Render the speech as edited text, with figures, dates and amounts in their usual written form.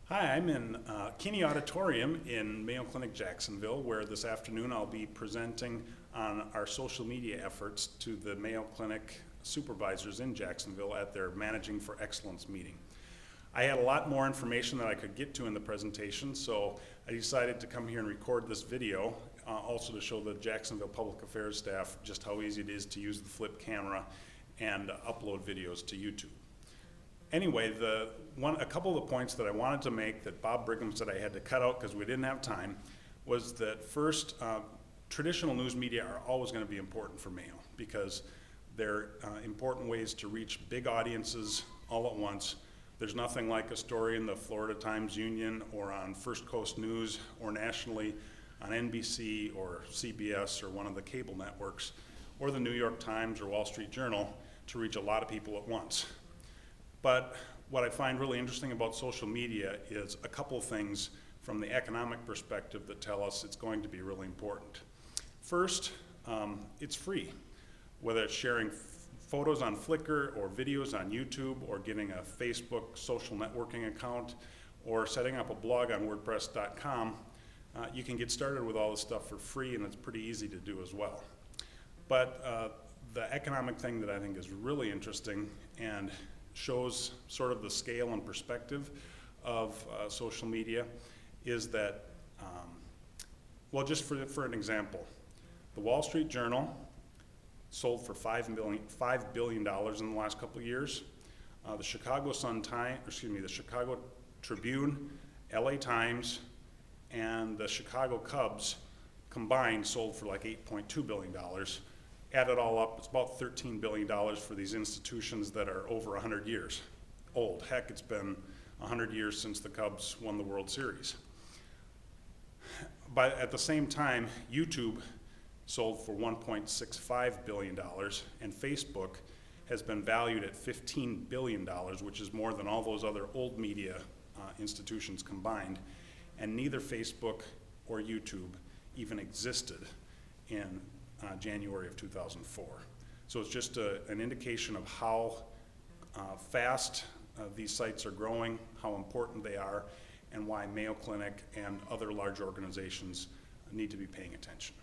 Hi, I'm in Keeney Auditorium in Mayo Clinic, Jacksonville, where this afternoon I'll be presenting on our social media efforts to the Mayo Clinic supervisors in Jacksonville at their Managing for Excellence meeting. I had a lot more information that I could get to in the presentation, so I decided to come here and record this video, also to show the Jacksonville Public Affairs staff just how easy it is to use the flip camera and upload videos to YouTube. Anyway, a couple of the points that I wanted to make that Bob Brigham said I had to cut out because we didn't have time was that first, traditional news media are always going to be important for Mayo because they're important ways to reach big audiences all at once. There's nothing like a story in the Florida Times-Union or on First Coast News or nationally on NBC or CBS or one of the cable networks or the New York Times or Wall Street Journal to reach a lot of people at once. But what I find really interesting about social media is a couple of things from the economic perspective that tell us it's going to be really important. First, it's free. Whether it's sharing photos on Flickr or videos on YouTube or getting a Facebook social networking account or setting up a blog on WordPress.com, you can get started with all this stuff for free, and it's pretty easy to do as well. But the economic thing that I think is really interesting and shows sort of the scale and perspective of social media is that, well, just for an example, the Wall Street Journal sold for $5 billion in the last couple of years. The Chicago Tribune, LA Times, and the Chicago Cubs combined sold for like $8.2 billion. Add it all up, it's about $13 billion for these institutions that are over 100 years old. Heck, it's been 100 years since the Cubs won the World Series. But at the same time, YouTube sold for $1.65 billion, and Facebook has been valued at $15 billion, which is more than all those other old media institutions combined. And neither Facebook or YouTube even existed in January of 2004. So it's just an indication of how fast these sites are growing, how important they are, and why Mayo Clinic and other large organizations need to be paying attention.